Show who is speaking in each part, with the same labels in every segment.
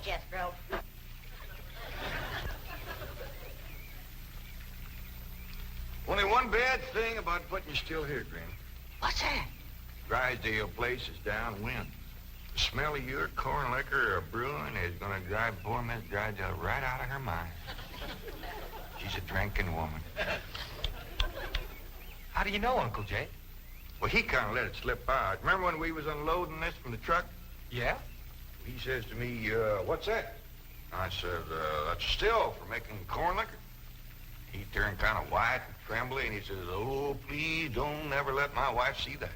Speaker 1: Jethro.
Speaker 2: Only one bad thing about putting you still here, Granny.
Speaker 1: What's that?
Speaker 2: Drysdale place is downwind. The smell of your corn liquor or brewing is going to drive poor Miss Drysdale right out of her mind. She's a drinking woman.
Speaker 3: How do you know, Uncle Jay?
Speaker 2: Well, he kind of let it slip out. Remember when we was unloading this from the truck?
Speaker 3: Yeah?
Speaker 2: He says to me, what's that? I said, that's a still for making corn liquor. He turned kind of white and trembly, and he says, oh, please don't ever let my wife see that.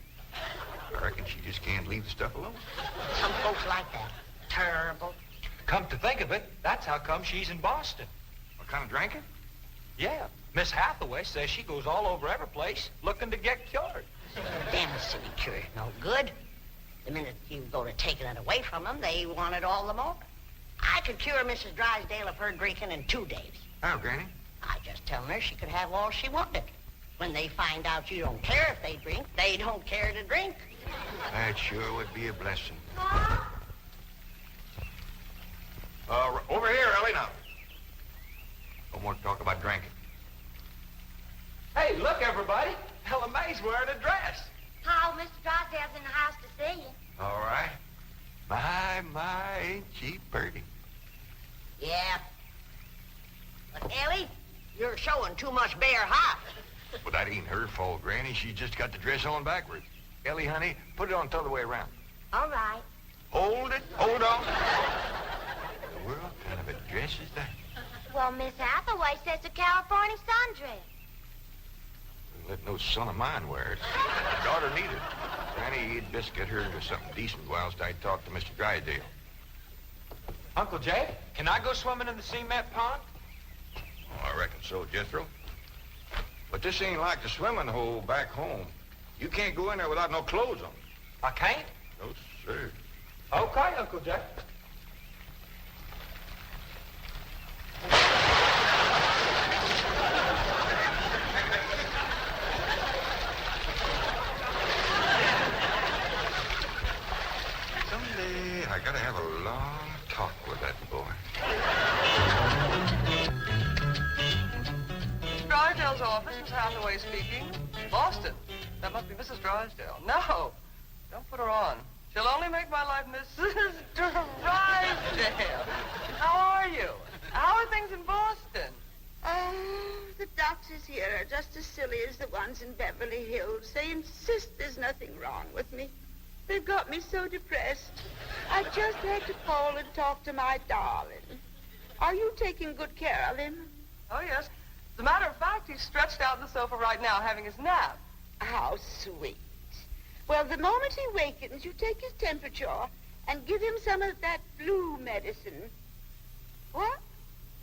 Speaker 2: I reckon she just can't leave the stuff alone.
Speaker 1: Some folks like that. Terrible.
Speaker 3: Come to think of it, that's how come she's in Boston.
Speaker 2: What kind of drinking?
Speaker 3: Yeah. Miss Hathaway says she goes all over every place looking to get cured.
Speaker 1: Them city cures no good. The minute you go to taking it away from them, they want it all the more. I could cure Mrs. Drysdale of her drinking in 2 days.
Speaker 2: How, Granny?
Speaker 1: I just tell her she could have all she wanted. When they find out you don't care if they drink, they don't care to drink.
Speaker 2: That sure would be a blessing. Over here, Ellie, now. No more talk about drinking.
Speaker 3: Hey, look, everybody. Ella Mae's wearing a dress.
Speaker 4: How, Mr. Drysdale's in the house to see you.
Speaker 2: All right. My, ain't she pretty?
Speaker 1: Yeah. But, Ellie, you're showing too much bare hop.
Speaker 2: Well, that ain't her fault, Granny. She just got the dress on backwards. Ellie, honey, put it on the other way around.
Speaker 4: All right.
Speaker 2: Hold it. Hold on. The world kind of a dress is that?
Speaker 4: Well, Miss Hathaway says it's a California sundress.
Speaker 2: Let no son of mine wear it. My daughter neither. Granny, you'd best get her into something decent whilst I talk to Mr. Drysdale.
Speaker 3: Uncle Jay, can I go swimming in the cement pond?
Speaker 2: Oh, I reckon so, Jethro. But this ain't like the swimming hole back home. You can't go in there without no clothes on.
Speaker 3: I can't?
Speaker 2: No, sir.
Speaker 3: Okay, Uncle Jay.
Speaker 2: Someday I gotta have a long talk with that boy.
Speaker 5: Drysdale's office, Miss Hathaway speaking. Boston. That must be Mrs. Drysdale. No, don't put her on. She'll only make my life Mrs. Drysdale. How are you? How are things in Boston?
Speaker 6: Oh, the doctors here are just as silly as the ones in Beverly Hills. They insist there's nothing wrong with me. They've got me so depressed. I just had to call and talk to my darling. Are you taking good care of him?
Speaker 5: Oh, yes. As a matter of fact, he's stretched out on the sofa right now having his nap.
Speaker 6: How sweet. Well, the moment he wakens, you take his temperature and give him some of that flu medicine. What?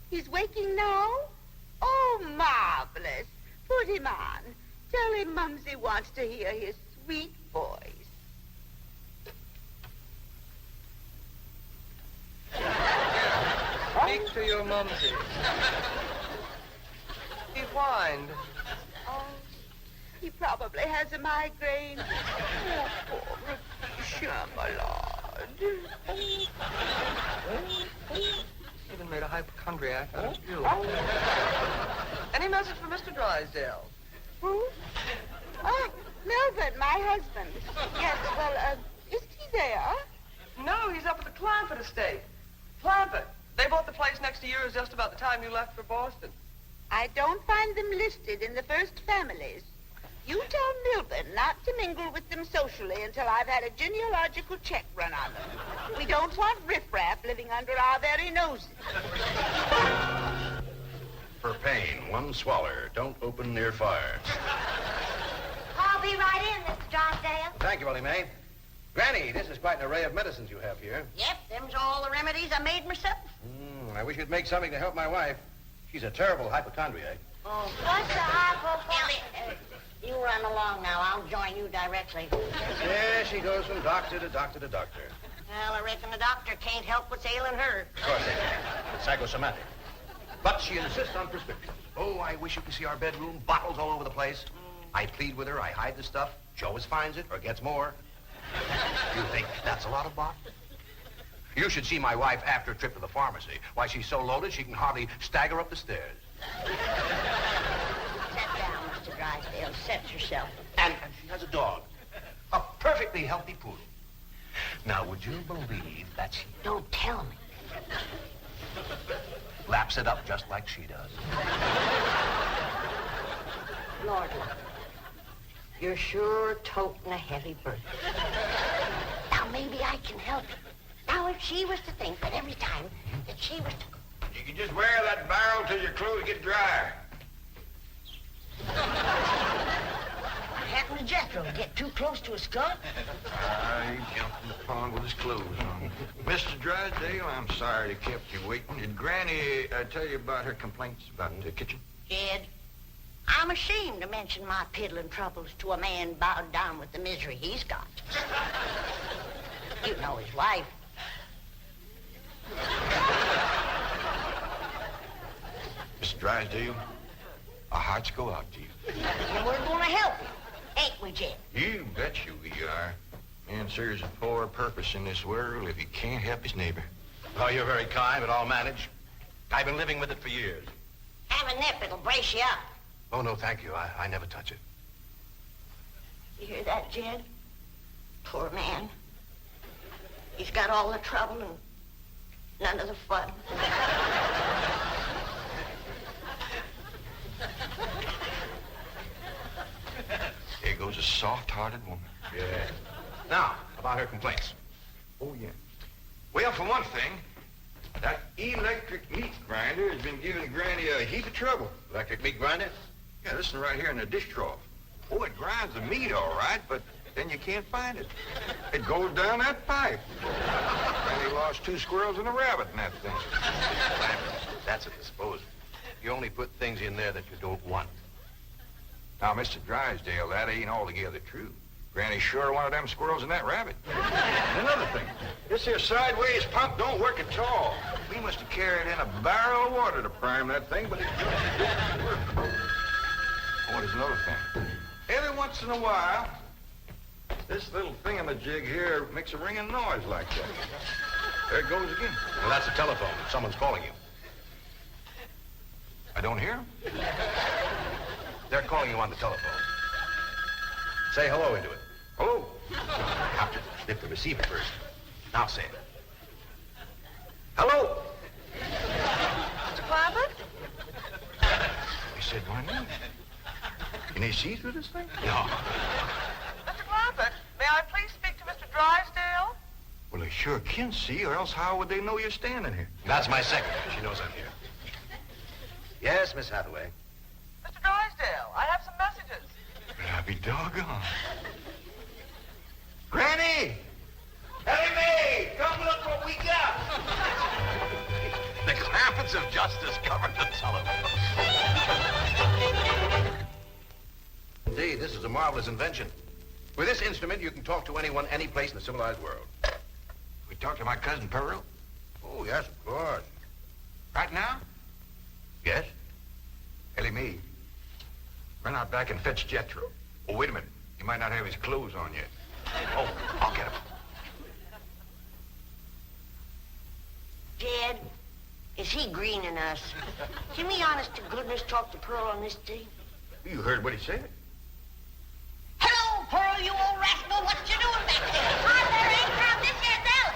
Speaker 6: He's waking now? Oh, marvelous. Put him on. Tell him Mumsy wants to hear his sweet voice.
Speaker 5: Speak to your mumsy. He whined.
Speaker 6: Oh, he probably has a migraine. Oh, poor Patricia, my lord.
Speaker 5: Even made a hypochondriac out of you. Any message for Mr. Drysdale?
Speaker 6: Who? Oh, Melvin, my husband. Yes, well, is he there?
Speaker 5: No, he's up at the Clampett estate. Clampett. They bought the place next to yours just about the time you left for Boston.
Speaker 6: I don't find them listed in the first families. You tell Milburn not to mingle with them socially until I've had a genealogical check run on them. We don't want riffraff living under our very noses.
Speaker 7: For pain, one swaller. Don't open near fire.
Speaker 4: I'll be right in, Mr. Drysdale.
Speaker 7: Thank you, Willie Mae. Granny, this is quite an array of medicines you have here.
Speaker 1: Yep, them's all the remedies I made myself.
Speaker 7: I wish you'd make something to help my wife. She's a terrible hypochondriac.
Speaker 1: Oh,
Speaker 4: What's the hypochondriac?
Speaker 1: Ellie, you run along now. I'll join you directly.
Speaker 7: Yeah, she goes from doctor to doctor to doctor.
Speaker 1: Well, I reckon the doctor can't help what's ailing her.
Speaker 7: Of course they can. It's psychosomatic. But she insists on prescriptions. Oh, I wish you could see our bedroom. Bottles all over the place. I plead with her. I hide the stuff. She always finds it or gets more. You think that's a lot of bottles? You should see my wife after a trip to the pharmacy. Why, she's so loaded she can hardly stagger up the stairs.
Speaker 1: Sit down, Mr. Drysdale. Set yourself.
Speaker 7: And she has a dog. A perfectly healthy poodle. Now, would you believe that she
Speaker 1: Don't tell me.
Speaker 7: laps it up just like she does?
Speaker 1: Lord, you're sure toting a heavy burden. Now, maybe I can help you. Now, if she was to think that every time that she was to...
Speaker 2: You can just wear that barrel till your clothes get dry.
Speaker 1: Happened to Jethro get too close to a skunk?
Speaker 2: He jumped in the pond with his clothes on. Mr. Drysdale, I'm sorry to kept you waiting. Did Granny tell you about her complaints about the kitchen?
Speaker 1: Jed, I'm ashamed to mention my piddling troubles to a man bowed down with the misery he's got. You know his wife.
Speaker 2: Mr. Drysdale, our hearts go out to you.
Speaker 1: And we're going to help you, ain't we, Jed?
Speaker 2: You bet you we are. Man serves a poor purpose in this world if he can't help his neighbor.
Speaker 7: Oh, you're very kind, but I'll manage. I've been living with it for years.
Speaker 1: Have a nip, it'll brace you up.
Speaker 7: Oh, no, thank you. I never touch it.
Speaker 1: You hear that, Jed? Poor man. He's got all the trouble and none of the fun.
Speaker 2: Here goes a soft-hearted woman.
Speaker 7: Yeah. Now, about her complaints.
Speaker 2: Oh, yeah. Well, for one thing, that electric meat grinder has been giving Granny a heap of trouble.
Speaker 7: Electric meat grinder?
Speaker 2: Yeah, listen right here in the dish trough. Oh, it grinds the meat all right, but then you can't find it. It goes down that pipe. Granny lost 2 squirrels and a rabbit in that thing.
Speaker 7: That's a disposal. You only put things in there that you don't want.
Speaker 2: Now, Mr. Drysdale, that ain't altogether true. Granny sure wanted them squirrels and that rabbit. And another thing, this here sideways pump don't work at all. We must have carried in a barrel of water to prime that thing, but it don't work. Oh, there's another thing. Every once in a while, this little thingamajig here makes a ringing noise like that. There it goes again.
Speaker 7: Well, that's a telephone. Someone's calling you.
Speaker 2: I don't hear him.
Speaker 7: They're calling you on the telephone. Say hello into it.
Speaker 2: Hello.
Speaker 7: You have to lift the receiver first. Now say it. Hello.
Speaker 5: Mr. Clampett?
Speaker 2: He said my name. Can he see through this thing?
Speaker 7: No.
Speaker 5: Mr. Clampett, may I please speak to Mr. Drysdale?
Speaker 2: Well, they sure can see, or else how would they know you're standing here?
Speaker 7: That's my secretary. She knows I'm here. Yes, Miss Hathaway.
Speaker 5: Mr. Drysdale, I have some messages.
Speaker 2: I'll be doggone. Granny! Ellie Mae! Come look what we got!
Speaker 7: The Clampetts have just discovered the telephone. this is a marvelous invention. With this instrument, you can talk to anyone, any place in the civilized world.
Speaker 2: We talk to my cousin Pearl?
Speaker 7: Oh, yes, of course.
Speaker 2: Right now?
Speaker 7: Yes?
Speaker 2: Ellie me. Run out back and fetch Jethro. Oh, wait a minute. He might not have his clothes on yet.
Speaker 7: Oh, I'll get him.
Speaker 1: Dad, is he greening us? Can we honest to goodness talk to Pearl on this day?
Speaker 2: You heard what he said.
Speaker 1: Hello, Pearl, you old rascal. What you doing back there?
Speaker 4: Hi, there ain't Pearl. This here's Ellen.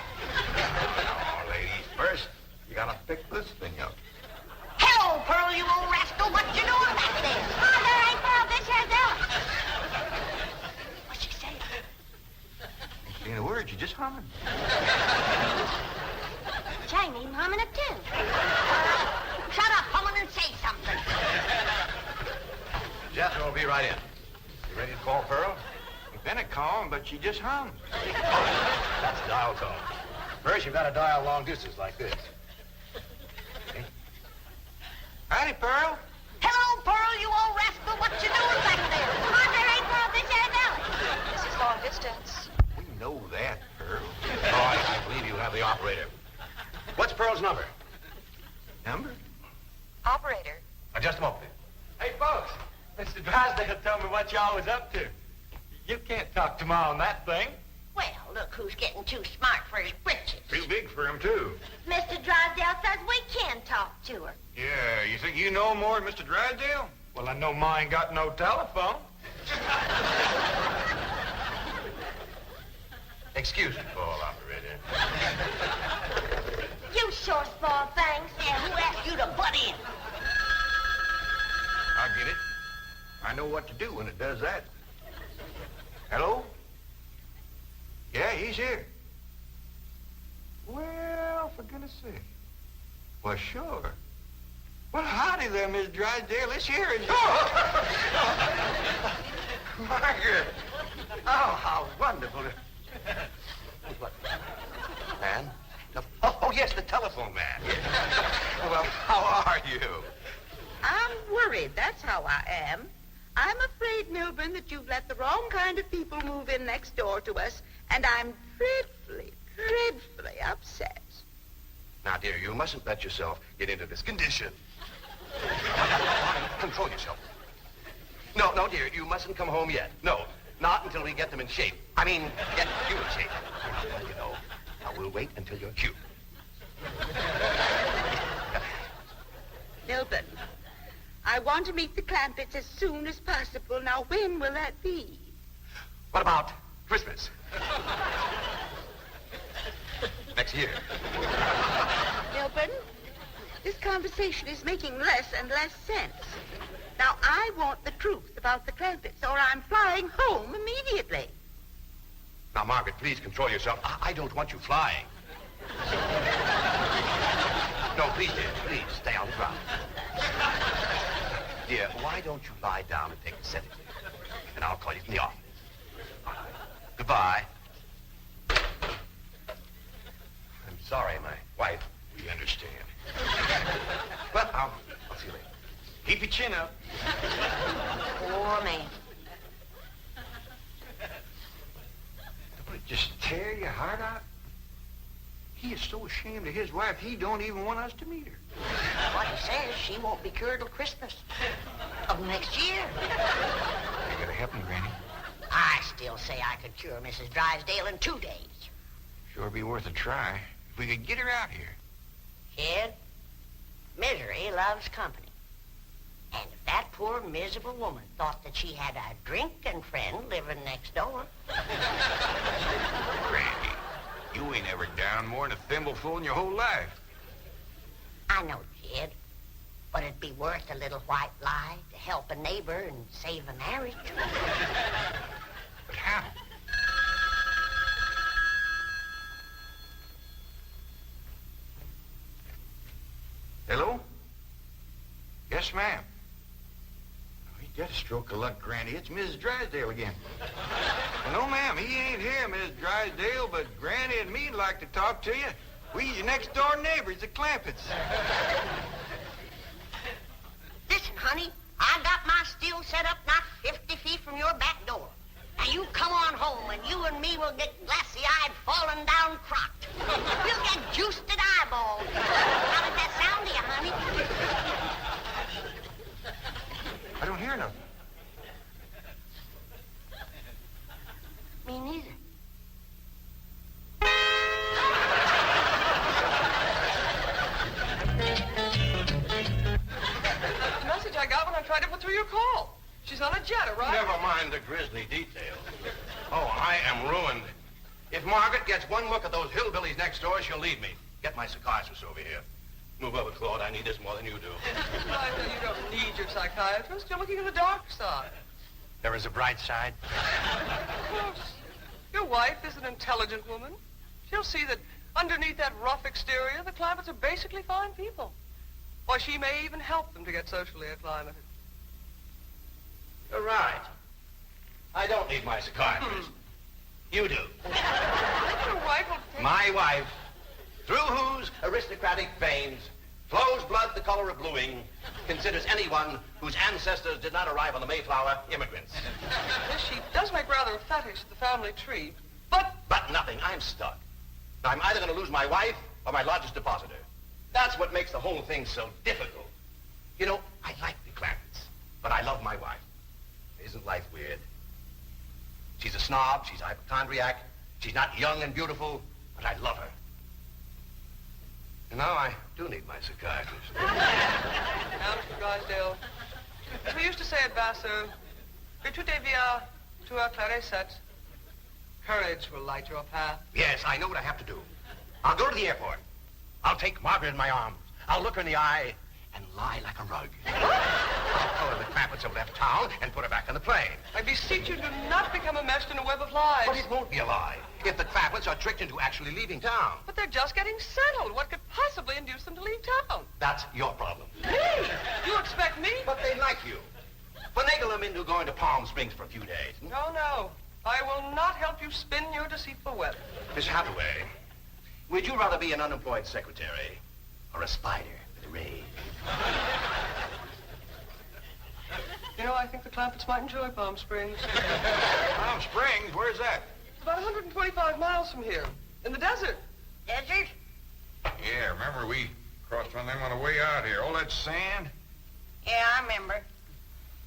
Speaker 2: Now, ladies, first, you gotta pick this thing up.
Speaker 1: Hello, Pearl, you old rascal. What you doing back there?
Speaker 4: Hi, there ain't Pearl. This here's Ellen.
Speaker 1: What's she saying?
Speaker 2: Ain't saying a word, you just humming.
Speaker 4: She ain't even humming a tune.
Speaker 1: Shut up, humming, and say something.
Speaker 7: Jethro will be right in. You ready to call Pearl?
Speaker 2: We've been a calm, but she just hums.
Speaker 7: That's dial tone. First, you've got to dial long distance like this. Okay.
Speaker 2: Howdy, Pearl.
Speaker 1: Hello, Pearl, you old rascal. What you doing back there?
Speaker 4: Hi, there ain't Pearl. This here's Ellen.
Speaker 5: This is long distance.
Speaker 2: We know that, Pearl.
Speaker 7: Oh, I believe you have the operator. What's Pearl's number?
Speaker 2: Number?
Speaker 5: Operator.
Speaker 7: Just a moment.
Speaker 3: Hey, folks, Mr. Drysdale told me what y'all was up to. You can't talk to Ma on that thing.
Speaker 1: Well, look who's getting too smart for his britches.
Speaker 2: Too big for him, too.
Speaker 4: Mr. Drysdale says we can talk to her.
Speaker 2: Yeah, you think you know more than Mr. Drysdale?
Speaker 3: Well, I know Ma ain't got no telephone.
Speaker 7: Excuse me, call operator.
Speaker 4: You sure spoil things.
Speaker 1: Yeah, who asked you to butt in?
Speaker 2: I get it. I know what to do when it does that. Hello? Yeah, he's here. Well, for goodness sake. Well, sure. Well, howdy there, Miss Drysdale. Let's hear it.
Speaker 7: Margaret! Oh, how wonderful. What? Man? Oh, yes, the telephone man. Well, how are you?
Speaker 6: I'm worried, that's how I am. I'm afraid, Milburn, that you've let the wrong kind of people move in next door to us, and I'm dreadfully upset.
Speaker 7: Now, dear, you mustn't let yourself get into this condition. Control yourself. No, dear, you mustn't come home yet. No, not until we get them in shape. I mean, get you in shape. You know, now we'll wait until you're cute.
Speaker 6: Milburn, I want to meet the Clampetts as soon as possible. Now, when will that be?
Speaker 7: What about Christmas? Next year.
Speaker 6: Milburn, this conversation is making less and less sense. Now, I want the truth about the Clampetts, or I'm flying home immediately.
Speaker 7: Now, Margaret, please control yourself. I don't want you flying. No, please, dear, please, stay on the ground. Dear, why don't you lie down and take a sedative? And I'll call you from the office. Goodbye. I'm sorry, my wife.
Speaker 2: We understand.
Speaker 7: Well, I'll see you later.
Speaker 2: Keep your chin up.
Speaker 1: Poor man.
Speaker 2: Don't it just tear your heart out? He is so ashamed of his wife, he don't even want us to meet her.
Speaker 1: What he says, she won't be cured till Christmas of next year.
Speaker 2: You gotta help me, Granny.
Speaker 1: I still say I could cure Mrs. Drysdale in 2 days.
Speaker 2: Sure be worth a try. If we could get her out here.
Speaker 1: Kid, misery loves company. And if that poor, miserable woman thought that she had a drinking friend living next door...
Speaker 2: Granny, you ain't ever down more than a thimbleful in your whole life.
Speaker 1: I know, kid, but it'd be worth a little white lie to help a neighbor and save a marriage.
Speaker 2: But how? Hello? Yes, ma'am. Oh, he got a stroke of luck, Granny. It's Mrs. Drysdale again. Well, no, ma'am, he ain't here, Mrs. Drysdale, but Granny and me'd like to talk to you. We your next-door neighbors, the Clampetts.
Speaker 1: Listen, honey, I got my still set up not 50 feet from your
Speaker 7: I don't hear nothing.
Speaker 1: Me neither.
Speaker 5: That's the message I got when I tried to put through your call. She's on a jet, right?
Speaker 7: Never mind the grisly details. Oh, I am ruined. If Margaret gets one look at those hillbillies next door, she'll leave me. Get my psychiatrist over here. Move over, Claude. I need this more than you do.
Speaker 5: I know you don't need your psychiatrist. You're looking at the dark side.
Speaker 7: There is a bright side.
Speaker 5: Of course. Your wife is an intelligent woman. She'll see that underneath that rough exterior, the Clampetts are basically fine people. Or she may even help them to get socially acclimated.
Speaker 7: You're right. I don't need my psychiatrist. You do.
Speaker 5: Your wife will take...
Speaker 7: My wife, through whose aristocratic veins flows blood the color of bluing, considers anyone whose ancestors did not arrive on the Mayflower immigrants.
Speaker 5: Yes, she does make rather a fetish at the family tree, but...
Speaker 7: But nothing. I'm stuck. Now, I'm either going to lose my wife or my largest depositor. That's what makes the whole thing so difficult. You know, I like the Clampetts, but I love my wife. Isn't life weird? She's a snob, she's a hypochondriac, she's not young and beautiful, but I love her. And now I do need my psychiatrist.
Speaker 5: Now, Mr. Drysdale, as we used to say at Vassar, tout devient tout éclaircit. Courage will light your path.
Speaker 7: Yes, I know what I have to do. I'll go to the airport. I'll take Margaret in my arms. I'll look her in the eye and lie like a rug. I'll tell her the Clampetts have left town and put her back on the plane.
Speaker 5: I beseech you, do not become enmeshed in a web of lies.
Speaker 7: But it won't be a lie if the Clampetts are tricked into actually leaving town.
Speaker 5: But they're just getting settled. What could possibly induce them to leave town?
Speaker 7: That's your problem.
Speaker 5: Me? You expect me?
Speaker 7: But they like you. Finagle them into going to Palm Springs for a few days.
Speaker 5: No, no. I will not help you spin your deceitful web.
Speaker 7: Miss Hathaway, would you rather be an unemployed secretary or a spider with a rage?
Speaker 5: You know, I think the Clampetts might enjoy Palm Springs.
Speaker 2: Palm Springs? Where's that?
Speaker 5: It's about 125 miles from here, in the desert.
Speaker 1: Desert?
Speaker 2: Yeah, remember we crossed one of them on the way out here. All that sand?
Speaker 1: Yeah, I remember.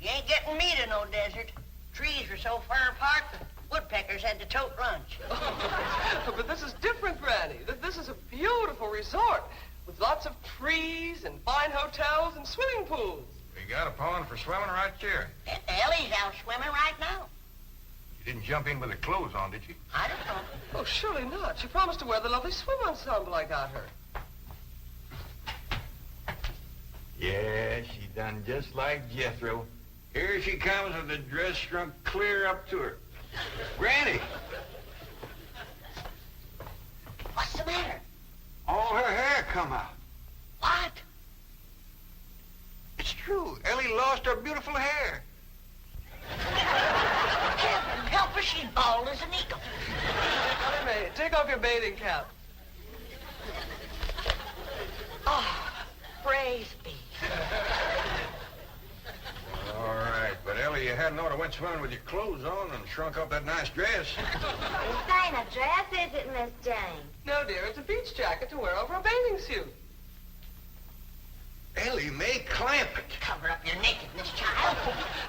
Speaker 1: You ain't getting me to no desert. Trees were so far apart, the woodpeckers had to tote lunch.
Speaker 5: But this is different, Granny. This is a beautiful resort with lots of trees and fine hotels and swimming pools.
Speaker 2: We got a pond for swimming right there.
Speaker 1: Ellie's out swimming right now.
Speaker 2: You didn't jump in with the clothes on, did you?
Speaker 1: I don't know.
Speaker 5: Oh, surely not. She promised to wear the lovely swim ensemble I got her.
Speaker 2: Yeah, she done just like Jethro. Here she comes with the dress shrunk clear up to her. Granny!
Speaker 1: What's the matter?
Speaker 2: All her hair come out.
Speaker 1: What?
Speaker 2: It's true. Ellie lost her beautiful hair.
Speaker 1: Heaven help her, she's bald as an eagle.
Speaker 5: Hey, May, take off your bathing cap.
Speaker 1: Oh, praise be.
Speaker 2: All right, but Ellie, you hadn't ought to went swimming with your clothes on and shrunk up that nice dress.
Speaker 4: This ain't a dress, is it, Miss Jane?
Speaker 5: No, dear, it's a beach jacket to wear over a bathing suit.
Speaker 2: Ellie Mae Clampett.
Speaker 1: Cover up your nakedness, child.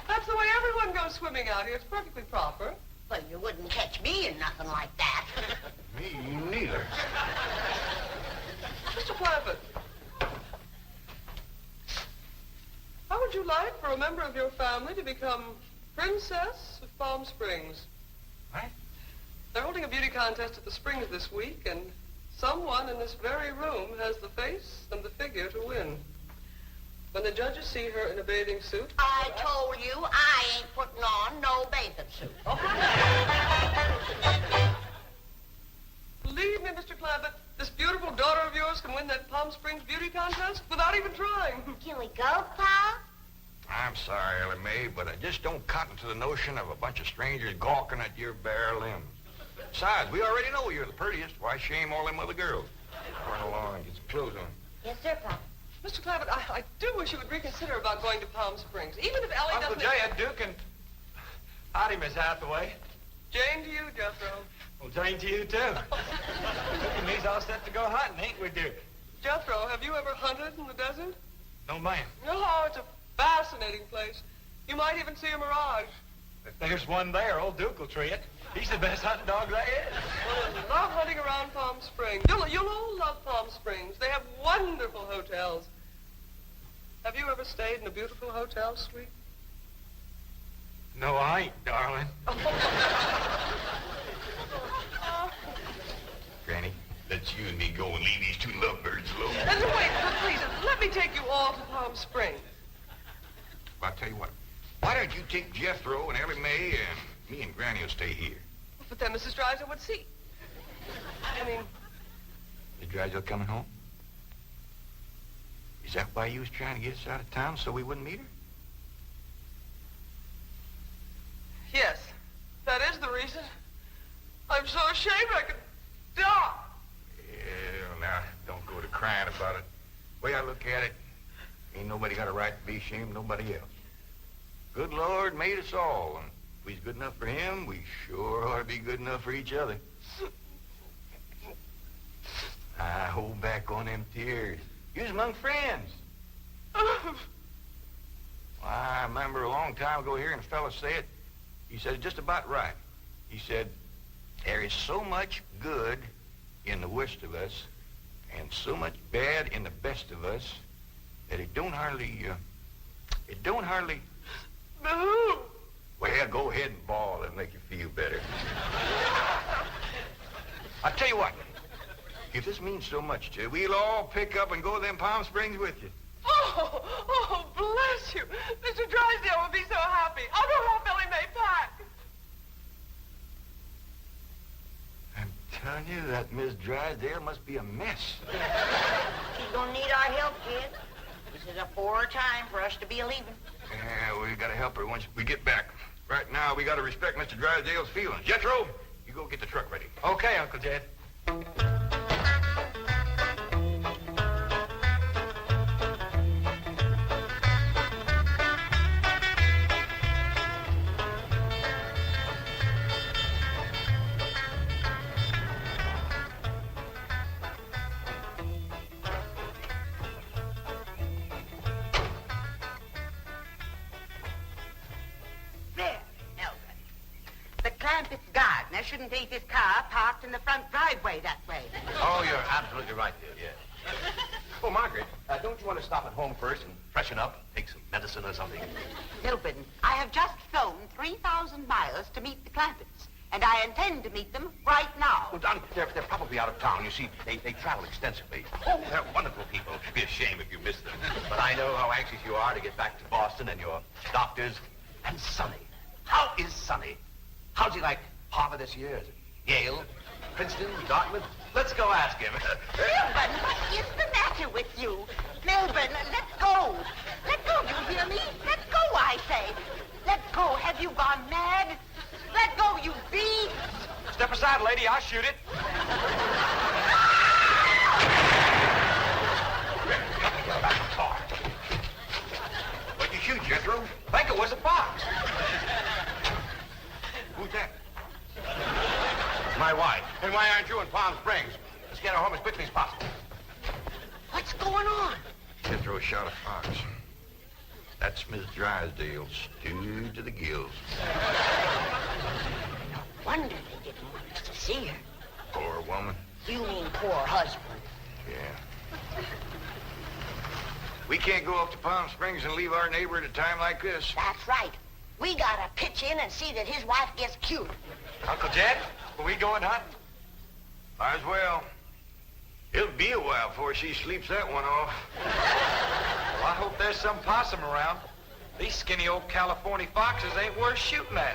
Speaker 5: That's the way everyone goes swimming out here. It's perfectly proper.
Speaker 1: Well, you wouldn't catch me in nothing like that.
Speaker 2: Me neither.
Speaker 5: Mr. Clampett, how would you like for a member of your family to become Princess of Palm Springs?
Speaker 2: What?
Speaker 5: They're holding a beauty contest at the Springs this week, and someone in this very room has the face and the figure to win. When the judges see her in a bathing suit...
Speaker 1: I told you I ain't putting on no bathing suit.
Speaker 5: Believe me, Mr. Clampett, this beautiful daughter of yours can win that Palm Springs beauty contest without even trying.
Speaker 4: Can we go, Pa?
Speaker 2: I'm sorry, Ellie Mae, but I just don't cotton to the notion of a bunch of strangers gawking at your bare limbs. Besides, we already know you're the prettiest. Why shame all them other girls? Run along and get some clothes on.
Speaker 4: Yes, sir, Pa.
Speaker 5: Mr. Clampett, I do wish you would reconsider about going to Palm Springs, even if Ellie
Speaker 3: Uncle
Speaker 5: doesn't...
Speaker 3: Jay, Duke, and... Howdy, Miss Hathaway.
Speaker 5: Jane to you, Jethro.
Speaker 3: Well, Jane to you, too. Duke and me's all set to go hunting, ain't we, Duke?
Speaker 5: Jethro, have you ever hunted in the desert?
Speaker 3: No, ma'am.
Speaker 5: Oh, it's a fascinating place. You might even see a mirage.
Speaker 3: If there's one there, old Duke will tree it. He's the best hunting dog there is.
Speaker 5: Well, I love hunting around Palm Springs. You'll all love Palm Springs. They have wonderful hotels. Have you ever stayed in a beautiful hotel suite?
Speaker 3: No, I ain't, darling.
Speaker 2: Granny, let's you and me go and leave these two lovebirds alone.
Speaker 5: And wait, please, let me take you all to Palm Springs.
Speaker 2: I'll tell you what. Why don't you take Jethro and Ellie Mae and me and Granny will stay here.
Speaker 5: But then Mrs. Drysdale would see. I mean...
Speaker 2: Is Drysdale coming home? Is that why you was trying to get us out of town so we wouldn't meet her?
Speaker 5: Yes, that is the reason. I'm so ashamed I could die.
Speaker 2: Yeah, now, don't go to crying about it. The way I look at it, ain't nobody got a right to be ashamed of nobody else. Good Lord made us all, and if we's good enough for him, we sure ought to be good enough for each other. I hold back on them tears. You's among friends. Well, I remember a long time ago hearing a fella say it. He said it just about right. He said, there is so much good in the worst of us and so much bad in the best of us that it don't hardly...
Speaker 5: Boo!
Speaker 2: Well, go ahead and bawl. It'll make you feel better. I'll tell you what. If this means so much to you, we'll all pick up and go to them Palm Springs with you.
Speaker 5: Oh, bless you. Mr. Drysdale would be so happy. I'll go help Ellie Mae pack.
Speaker 2: I'm telling you, that Miss Drysdale must be a mess.
Speaker 1: She's gonna need our help, kid. This is a poor time for us to be leaving.
Speaker 2: Yeah, we gotta help her once we get back. Right now, we gotta respect Mr. Drysdale's feelings. Jethro, you go get the truck ready.
Speaker 3: Okay, Uncle Jed.
Speaker 1: There, Melvin. The Clampetts gardener shouldn't leave his car parked in the front driveway that way.
Speaker 7: Oh, you're absolutely right, dear, yes. Oh, Margaret, don't you want to stop at home first and freshen up, take some medicine or something?
Speaker 1: Milburn, I have just flown 3,000 miles to meet the Clampetts, and I intend to meet them right now.
Speaker 7: Well, Don, they're probably out of town. You see, they travel extensively. Oh, they're wonderful people. It'd be a shame if you missed them. But I know how anxious you are to get back to Boston and your doctors. And Sonny. How is Sonny? How's he like Harvard this year? Is it Yale? Princeton? Dartmouth? Let's go ask him.
Speaker 1: Milburn, what is the matter with you? Milburn, let go. Let go, you hear me? Let go, I say. Let go. Have you gone mad? Let go, you beast.
Speaker 3: Step aside, lady. I'll shoot it.
Speaker 2: What'd you shoot, Jethro?
Speaker 3: I think it was a fox.
Speaker 2: Who's that?
Speaker 7: My wife. And why aren't you in Palm Springs? Let's get her home as quickly as possible.
Speaker 1: What's going on?
Speaker 2: Jethro shot a fox. That's Miss Drysdale, stewed to the gills.
Speaker 1: No wonder they didn't want us to see her.
Speaker 2: Poor woman.
Speaker 1: You mean poor husband.
Speaker 2: Yeah. We can't go up to Palm Springs and leave our neighbor at a time like this.
Speaker 1: That's right. We gotta pitch in and see that his wife gets cured.
Speaker 3: Uncle Jed, are we going hunting?
Speaker 2: Might as well. It'll be a while before she sleeps that one off.
Speaker 3: Well, I hope there's some possum around. These skinny old California foxes ain't worth shooting at.